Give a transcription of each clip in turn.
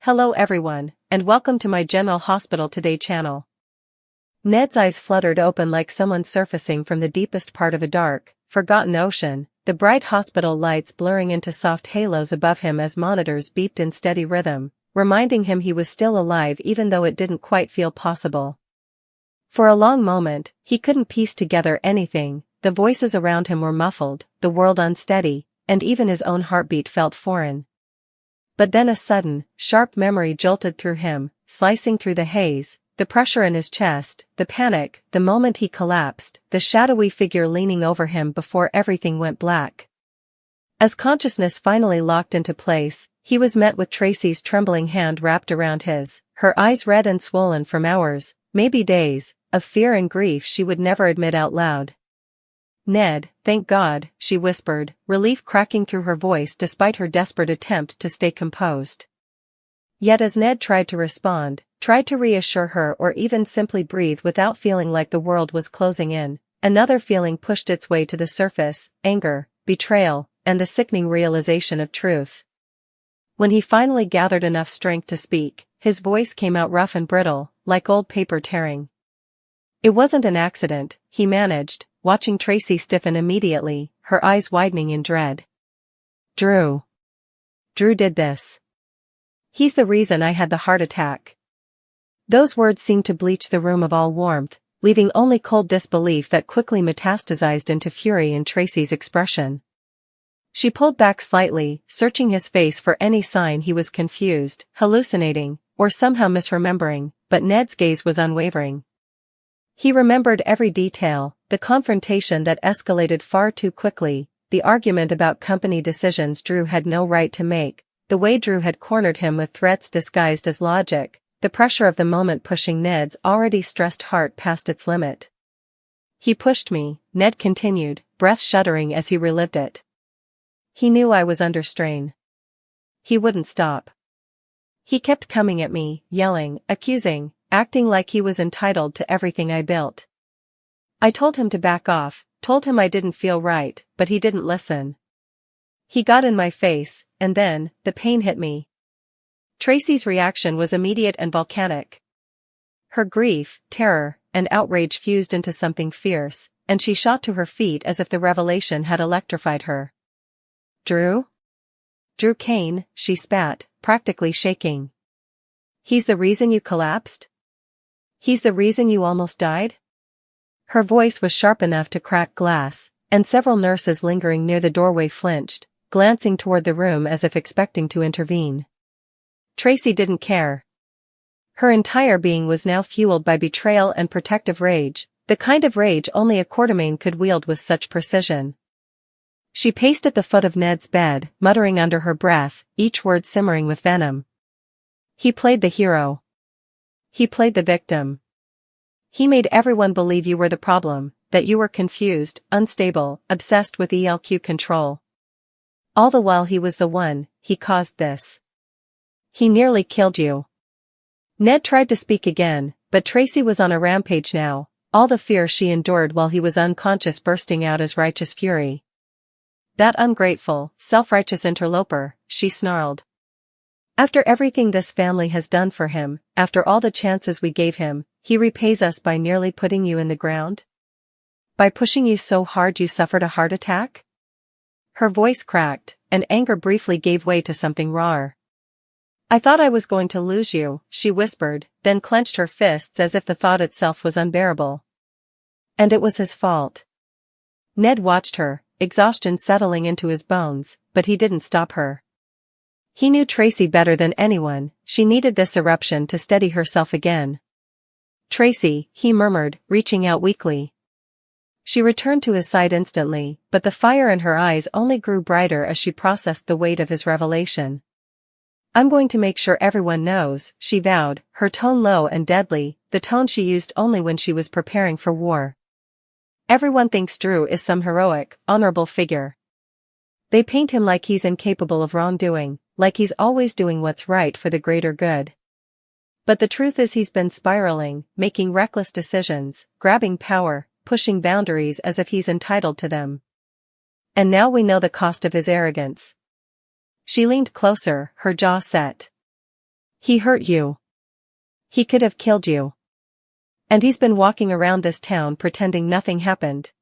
Hello everyone, and welcome to my General Hospital Today channel. Ned's eyes fluttered open like someone surfacing from the deepest part of a dark, forgotten ocean, the bright hospital lights blurring into soft halos above him as monitors beeped in steady rhythm, reminding him he was still alive even though it didn't quite feel possible. For a long moment, he couldn't piece together anything. The voices around him were muffled, the world unsteady, and even his own heartbeat felt foreign. But then a sudden, sharp memory jolted through him, slicing through the haze, the pressure in his chest, the panic, the moment he collapsed, the shadowy figure leaning over him before everything went black. As consciousness finally locked into place, he was met with Tracy's trembling hand wrapped around his, her eyes red and swollen from hours, maybe days, of fear and grief she would never admit out loud. "Ned, thank God," she whispered, relief cracking through her voice despite her desperate attempt to stay composed. Yet as Ned tried to respond, tried to reassure her or even simply breathe without feeling like the world was closing in, another feeling pushed its way to the surface: anger, betrayal, and the sickening realization of truth. When he finally gathered enough strength to speak, his voice came out rough and brittle, like old paper tearing. "It wasn't an accident," he managed, watching Tracy stiffen immediately, her eyes widening in dread. Drew did this. He's the reason I had the heart attack." Those words seemed to bleach the room of all warmth, leaving only cold disbelief that quickly metastasized into fury in Tracy's expression. She pulled back slightly, searching his face for any sign he was confused, hallucinating, or somehow misremembering, but Ned's gaze was unwavering. He remembered every detail: the confrontation that escalated far too quickly, the argument about company decisions Drew had no right to make, the way Drew had cornered him with threats disguised as logic, the pressure of the moment pushing Ned's already stressed heart past its limit. "He pushed me," Ned continued, breath shuddering as he relived it. "He knew I was under strain. He wouldn't stop. He kept coming at me, yelling, accusing, acting like he was entitled to everything I built. I told him to back off, told him I didn't feel right, but he didn't listen. He got in my face, and then, the pain hit me." Tracy's reaction was immediate and volcanic. Her grief, terror, and outrage fused into something fierce, and she shot to her feet as if the revelation had electrified her. "Drew? Drew Kane," she spat, practically shaking. "He's the reason you collapsed? He's the reason you almost died?" Her voice was sharp enough to crack glass, and several nurses lingering near the doorway flinched, glancing toward the room as if expecting to intervene. Tracy didn't care. Her entire being was now fueled by betrayal and protective rage, the kind of rage only a Quartermaine could wield with such precision. She paced at the foot of Ned's bed, muttering under her breath, each word simmering with venom. "He played the hero. He played the victim. He made everyone believe you were the problem, that you were confused, unstable, obsessed with ELQ control. All the while he was the one, he caused this. He nearly killed you." Ned tried to speak again, but Tracy was on a rampage now, all the fear she endured while he was unconscious bursting out as righteous fury. "That ungrateful, self-righteous interloper," she snarled. "After everything this family has done for him, after all the chances we gave him, he repays us by nearly putting you in the ground? By pushing you so hard you suffered a heart attack?" Her voice cracked, and anger briefly gave way to something rawer. "I thought I was going to lose you," she whispered, then clenched her fists as if the thought itself was unbearable. "And it was his fault." Ned watched her, exhaustion settling into his bones, but he didn't stop her. He knew Tracy better than anyone, she needed this eruption to steady herself again. "Tracy," he murmured, reaching out weakly. She returned to his side instantly, but the fire in her eyes only grew brighter as she processed the weight of his revelation. "I'm going to make sure everyone knows," she vowed, her tone low and deadly, the tone she used only when she was preparing for war. "Everyone thinks Drew is some heroic, honorable figure. They paint him like he's incapable of wrongdoing, like he's always doing what's right for the greater good. But the truth is he's been spiraling, making reckless decisions, grabbing power, pushing boundaries as if he's entitled to them. And now we know the cost of his arrogance." She leaned closer, her jaw set. He hurt you. He could have killed you. And he's been walking around this town pretending nothing happened.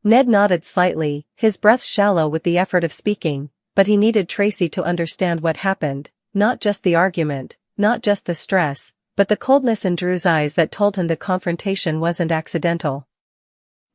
Ned nodded slightly, his breath shallow with the effort of speaking, but he needed Tracy to understand what happened, not just the argument, not just the stress, but the coldness in Drew's eyes that told him the confrontation wasn't accidental.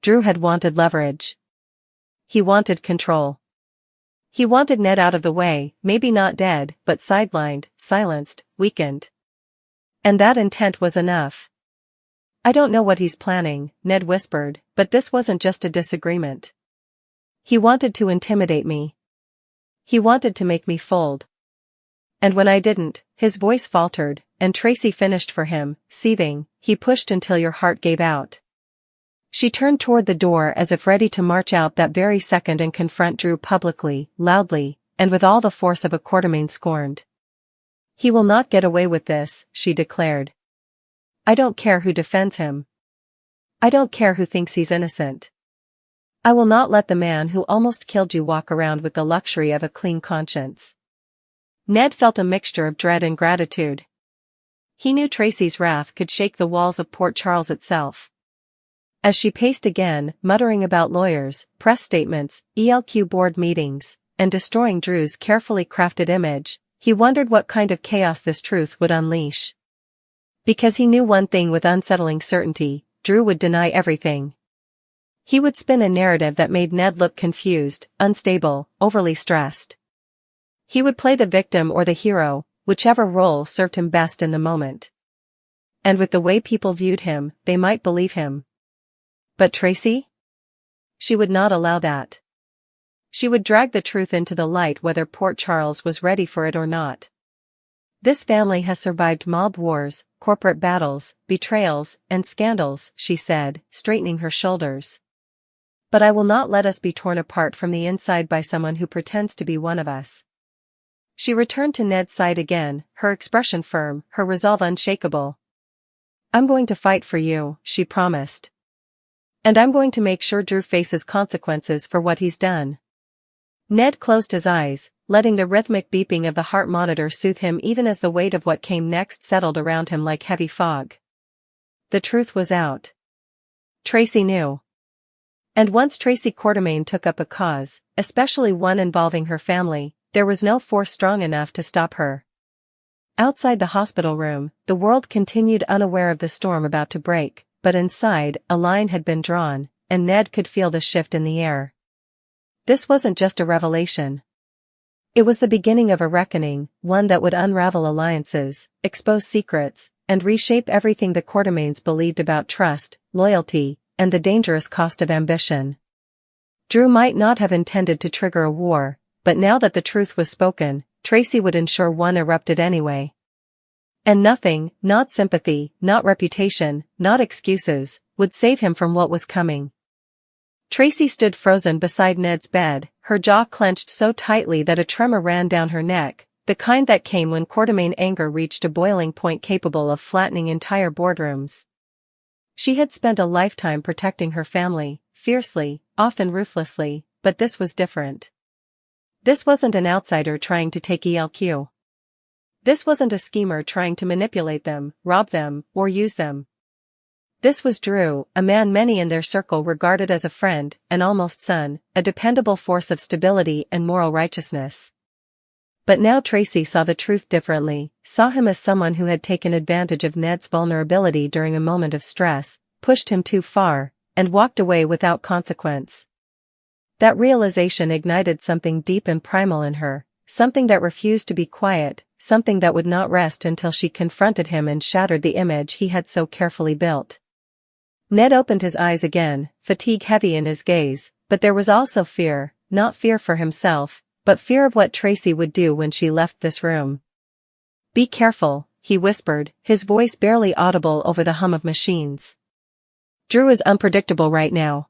Drew had wanted leverage. He wanted control. He wanted Ned out of the way, maybe not dead, but sidelined, silenced, weakened. And that intent was enough. "I don't know what he's planning," Ned whispered, but this wasn't just a disagreement. He wanted to intimidate me. He wanted to make me fold. And when I didn't, his voice faltered, and Tracy finished for him, seething, "He pushed until your heart gave out." She turned toward the door as if ready to march out that very second and confront Drew publicly, loudly, and with all the force of a Quartermaine scorned. "He will not get away with this," she declared. "I don't care who defends him. I don't care who thinks he's innocent. I will not let the man who almost killed you walk around with the luxury of a clean conscience." Ned felt a mixture of dread and gratitude. He knew Tracy's wrath could shake the walls of Port Charles itself. As she paced again, muttering about lawyers, press statements, ELQ board meetings, and destroying Drew's carefully crafted image, he wondered what kind of chaos this truth would unleash. Because he knew one thing with unsettling certainty, Drew would deny everything. He would spin a narrative that made Ned look confused, unstable, overly stressed. He would play the victim or the hero, whichever role served him best in the moment. And with the way people viewed him, they might believe him. But Tracy? She would not allow that. She would drag the truth into the light whether Port Charles was ready for it or not. "This family has survived mob wars, corporate battles, betrayals, and scandals," she said, straightening her shoulders. "But I will not let us be torn apart from the inside by someone who pretends to be one of us." She returned to Ned's side again, her expression firm, her resolve unshakable. "I'm going to fight for you," she promised. "And I'm going to make sure Drew faces consequences for what he's done." Ned closed his eyes, letting the rhythmic beeping of the heart monitor soothe him even as the weight of what came next settled around him like heavy fog. The truth was out. Tracy knew. And once Tracy Quartermaine took up a cause, especially one involving her family, there was no force strong enough to stop her. Outside the hospital room, the world continued unaware of the storm about to break, but inside, a line had been drawn, and Ned could feel the shift in the air. This wasn't just a revelation. It was the beginning of a reckoning, one that would unravel alliances, expose secrets, and reshape everything the Quartermaines believed about trust, loyalty, and the dangerous cost of ambition. Drew might not have intended to trigger a war, but now that the truth was spoken, Tracy would ensure one erupted anyway. And nothing, not sympathy, not reputation, not excuses, would save him from what was coming. Tracy stood frozen beside Ned's bed, her jaw clenched so tightly that a tremor ran down her neck, the kind that came when Quartermaine anger reached a boiling point capable of flattening entire boardrooms. She had spent a lifetime protecting her family, fiercely, often ruthlessly, but this was different. This wasn't an outsider trying to take ELQ. This wasn't a schemer trying to manipulate them, rob them, or use them. This was Drew, a man many in their circle regarded as a friend, an almost son, a dependable force of stability and moral righteousness. But now Tracy saw the truth differently, saw him as someone who had taken advantage of Ned's vulnerability during a moment of stress, pushed him too far, and walked away without consequence. That realization ignited something deep and primal in her, something that refused to be quiet, something that would not rest until she confronted him and shattered the image he had so carefully built. Ned opened his eyes again, fatigue heavy in his gaze, but there was also fear, not fear for himself, but fear of what Tracy would do when she left this room. "Be careful," he whispered, his voice barely audible over the hum of machines. "Drew is unpredictable right now.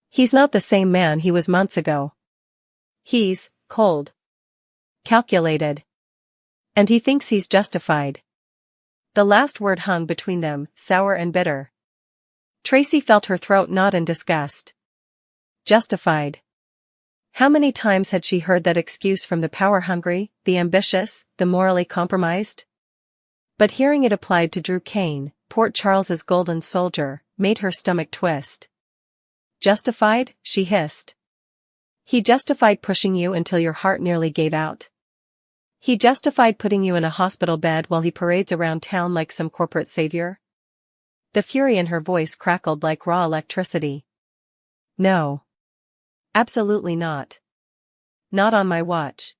He's not the same man he was months ago. He's cold. Calculated. And he thinks he's justified." The last word hung between them, sour and bitter. Tracy felt her throat knot in disgust. Justified. How many times had she heard that excuse from the power-hungry, the ambitious, the morally compromised? But hearing it applied to Drew Kane, Port Charles's golden soldier, made her stomach twist. Justified? She hissed. He justified pushing you until your heart nearly gave out. He justified putting you in a hospital bed while he parades around town like some corporate savior? The fury in her voice crackled like raw electricity. No. Absolutely not. Not on my watch.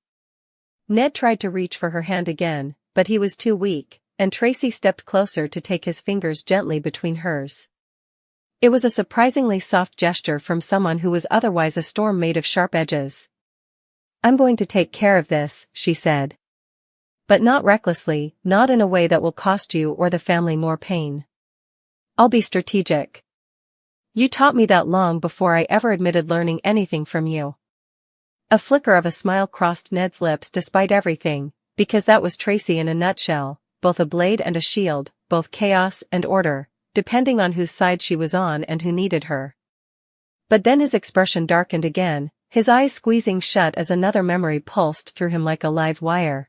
Ned tried to reach for her hand again, but he was too weak, and Tracy stepped closer to take his fingers gently between hers. It was a surprisingly soft gesture from someone who was otherwise a storm made of sharp edges. I'm going to take care of this, she said. But not recklessly, not in a way that will cost you or the family more pain. I'll be strategic. You taught me that long before I ever admitted learning anything from you. A flicker of a smile crossed Ned's lips despite everything, because that was Tracy in a nutshell, both a blade and a shield, both chaos and order, depending on whose side she was on and who needed her. But then his expression darkened again, his eyes squeezing shut as another memory pulsed through him like a live wire.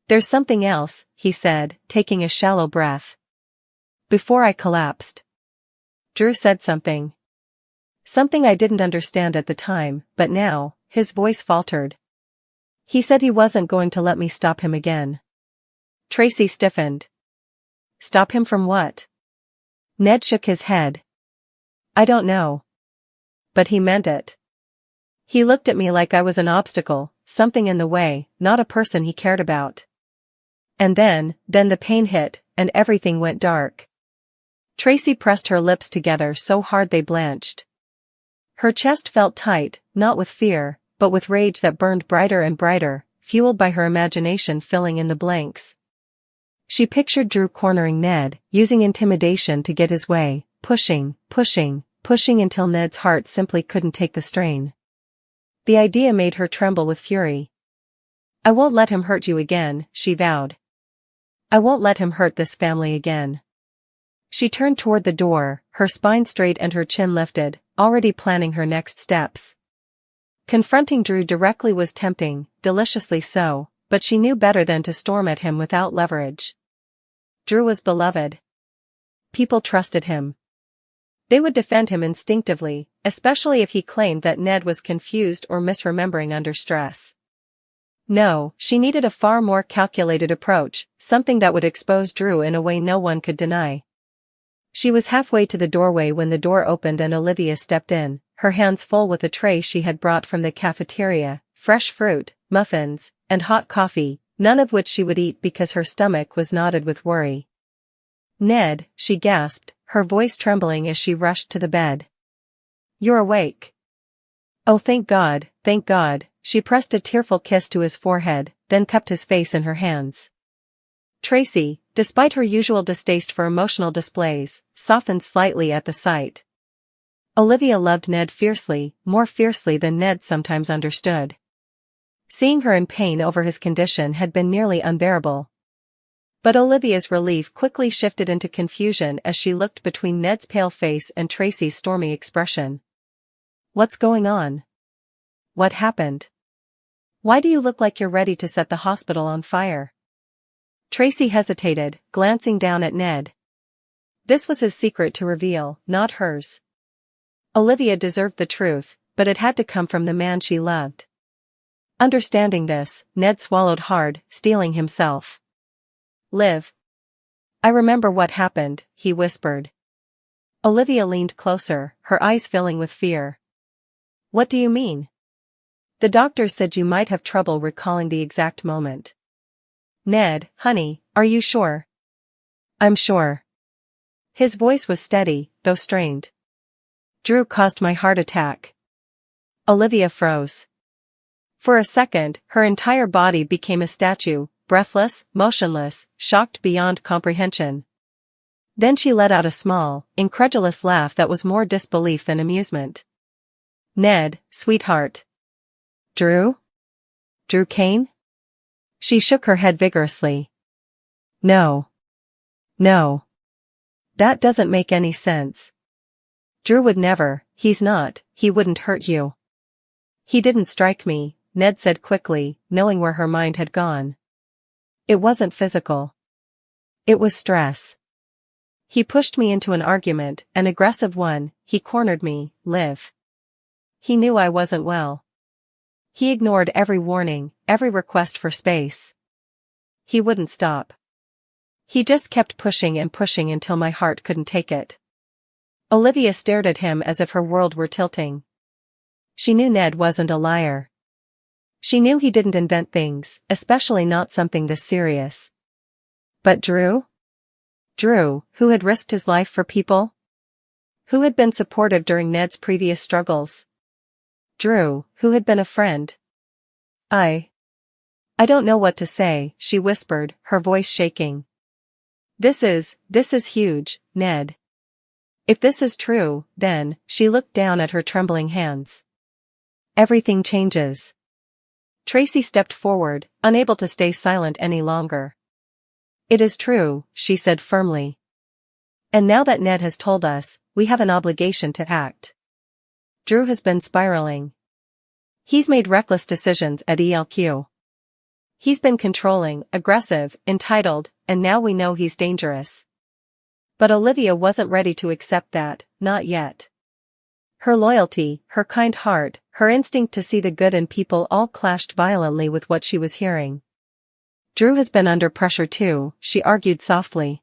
There's something else, he said, taking a shallow breath. Before I collapsed. Drew said something. Something I didn't understand at the time, but now, his voice faltered. He said he wasn't going to let me stop him again. Tracy stiffened. Stop him from what? Ned shook his head. I don't know. But he meant it. He looked at me like I was an obstacle, something in the way, not a person he cared about. And then the pain hit, and everything went dark. Tracy pressed her lips together so hard they blanched. Her chest felt tight, not with fear, but with rage that burned brighter and brighter, fueled by her imagination filling in the blanks. She pictured Drew cornering Ned, using intimidation to get his way, pushing until Ned's heart simply couldn't take the strain. The idea made her tremble with fury. I won't let him hurt you again, she vowed. I won't let him hurt this family again. She turned toward the door, her spine straight and her chin lifted, already planning her next steps. Confronting Drew directly was tempting, deliciously so, but she knew better than to storm at him without leverage. Drew was beloved. People trusted him. They would defend him instinctively, especially if he claimed that Ned was confused or misremembering under stress. No, she needed a far more calculated approach, something that would expose Drew in a way no one could deny. She was halfway to the doorway when the door opened and Olivia stepped in, her hands full with a tray she had brought from the cafeteria, fresh fruit, muffins, and hot coffee, none of which she would eat because her stomach was knotted with worry. Ned, she gasped, her voice trembling as she rushed to the bed. You're awake. Oh, thank God, she pressed a tearful kiss to his forehead, then cupped his face in her hands. Tracy, despite her usual distaste for emotional displays, softened slightly at the sight. Olivia loved Ned fiercely, more fiercely than Ned sometimes understood. Seeing her in pain over his condition had been nearly unbearable. But Olivia's relief quickly shifted into confusion as she looked between Ned's pale face and Tracy's stormy expression. What's going on? What happened? Why do you look like you're ready to set the hospital on fire? Tracy hesitated, glancing down at Ned. This was his secret to reveal, not hers. Olivia deserved the truth, but it had to come from the man she loved. Understanding this, Ned swallowed hard, steeling himself. Liv. I remember what happened, he whispered. Olivia leaned closer, her eyes filling with fear. What do you mean? The doctor said you might have trouble recalling the exact moment. Ned, honey, are you sure? I'm sure. His voice was steady, though strained. Drew caused my heart attack. Olivia froze. For a second, her entire body became a statue, breathless, motionless, shocked beyond comprehension. Then she let out a small, incredulous laugh that was more disbelief than amusement. Ned, sweetheart. Drew? Drew Kane? She shook her head vigorously. No. No. That doesn't make any sense. Drew would never, he wouldn't hurt you. He didn't strike me, Ned said quickly, knowing where her mind had gone. It wasn't physical. It was stress. He pushed me into an argument, an aggressive one. He cornered me, Liv. He knew I wasn't well. He ignored every warning, every request for space. He wouldn't stop. He just kept pushing and pushing until my heart couldn't take it. Olivia stared at him as if her world were tilting. She knew Ned wasn't a liar. She knew he didn't invent things, especially not something this serious. But Drew? Drew, who had risked his life for people? Who had been supportive during Ned's previous struggles? Drew, who had been a friend? I don't know what to say, she whispered, her voice shaking. This is huge, Ned. If this is true, then, she looked down at her trembling hands. Everything changes. Tracy stepped forward, unable to stay silent any longer. It is true, she said firmly. And now that Ned has told us, we have an obligation to act. Drew has been spiraling. He's made reckless decisions at ELQ. He's been controlling, aggressive, entitled, and now we know he's dangerous. But Olivia wasn't ready to accept that, not yet. Her loyalty, her kind heart, her instinct to see the good in people all clashed violently with what she was hearing. Drew has been under pressure too, she argued softly.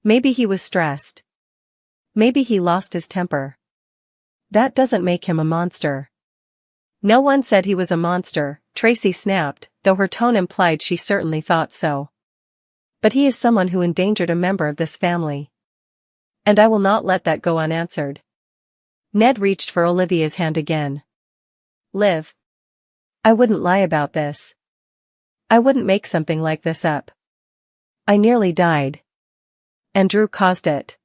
Maybe he was stressed. Maybe he lost his temper. That doesn't make him a monster. No one said he was a monster, Tracy snapped, though her tone implied she certainly thought so. But he is someone who endangered a member of this family. And I will not let that go unanswered. Ned reached for Olivia's hand again. Liv. I wouldn't lie about this. I wouldn't make something like this up. I nearly died. And Drew caused it.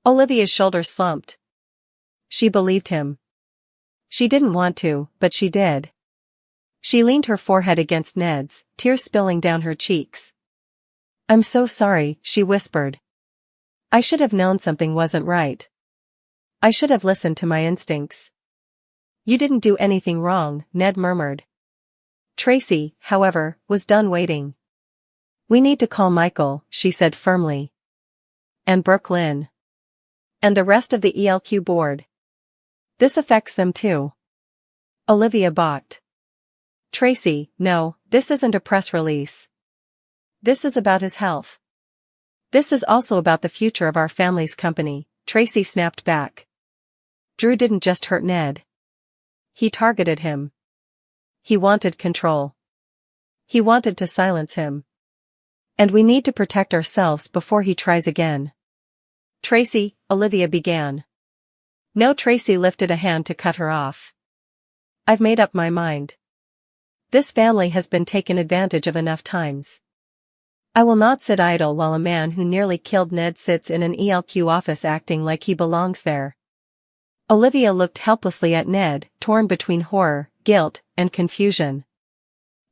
Olivia's shoulders slumped. She believed him. She didn't want to, but she did. She leaned her forehead against Ned's, tears spilling down her cheeks. I'm so sorry, she whispered. I should have known something wasn't right. I should have listened to my instincts. You didn't do anything wrong, Ned murmured. Tracy, however, was done waiting. We need to call Michael, she said firmly. And Brooklyn. And the rest of the ELQ board. This affects them too. Olivia balked. Tracy, no, this isn't a press release. This is about his health. This is also about the future of our family's company, Tracy snapped back. Drew didn't just hurt Ned. He targeted him. He wanted control. He wanted to silence him. And we need to protect ourselves before he tries again. Tracy, Olivia began. No, Tracy lifted a hand to cut her off. I've made up my mind. This family has been taken advantage of enough times. I will not sit idle while a man who nearly killed Ned sits in an ELQ office acting like he belongs there. Olivia looked helplessly at Ned, torn between horror, guilt, and confusion.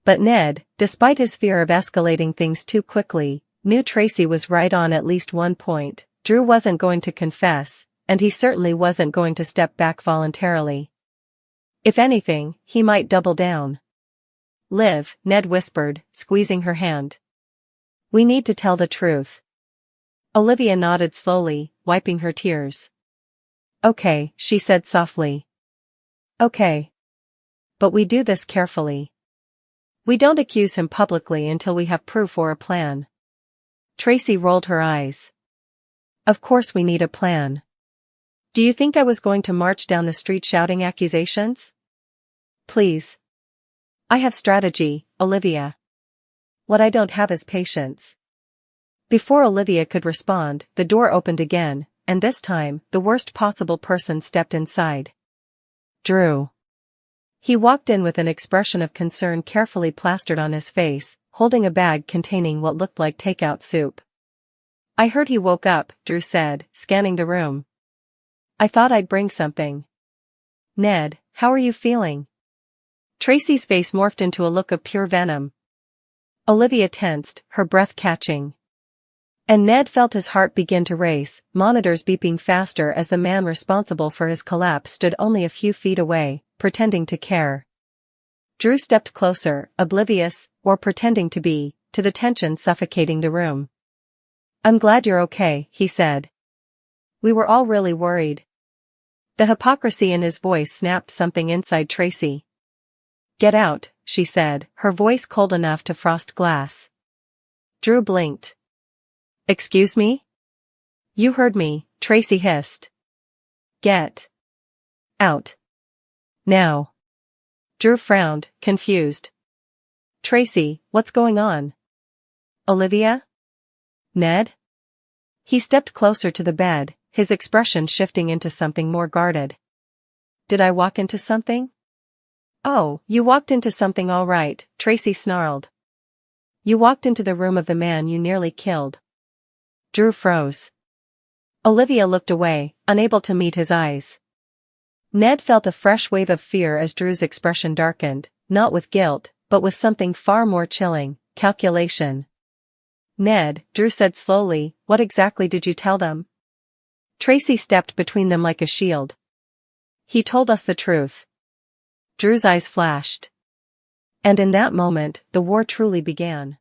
But Ned, despite his fear of escalating things too quickly, knew Tracy was right on at least one point. Drew wasn't going to confess, and he certainly wasn't going to step back voluntarily. If anything, he might double down. Liv, Ned whispered, squeezing her hand. We need to tell the truth. Olivia nodded slowly, wiping her tears. Okay, she said softly. Okay. But we do this carefully. We don't accuse him publicly until we have proof or a plan. Tracy rolled her eyes. Of course we need a plan. Do you think I was going to march down the street shouting accusations? Please. I have strategy, Olivia. What I don't have is patience. Before Olivia could respond, the door opened again, and this time, the worst possible person stepped inside. Drew. He walked in with an expression of concern carefully plastered on his face, holding a bag containing what looked like takeout soup. I heard he woke up, Drew said, scanning the room. I thought I'd bring something. Ned, how are you feeling? Tracy's face morphed into a look of pure venom. Olivia tensed, her breath catching. And Ned felt his heart begin to race, monitors beeping faster as the man responsible for his collapse stood only a few feet away, pretending to care. Drew stepped closer, oblivious, or pretending to be, to the tension suffocating the room. "I'm glad you're okay," he said. "We were all really worried." The hypocrisy in his voice snapped something inside Tracy. "Get out," she said, her voice cold enough to frost glass. Drew blinked. "Excuse me?" "You heard me," Tracy hissed. "Get out. Now." Drew frowned, confused. "Tracy, what's going on?" "Olivia? Ned?" He stepped closer to the bed, his expression shifting into something more guarded. "Did I walk into something?" "Oh, you walked into something all right," Tracy snarled. "You walked into the room of the man you nearly killed." Drew froze. Olivia looked away, unable to meet his eyes. Ned felt a fresh wave of fear as Drew's expression darkened, not with guilt, but with something far more chilling, calculation. "Ned," Drew said slowly, "what exactly did you tell them?" Tracy stepped between them like a shield. "He told us the truth." Drew's eyes flashed. And in that moment, the war truly began.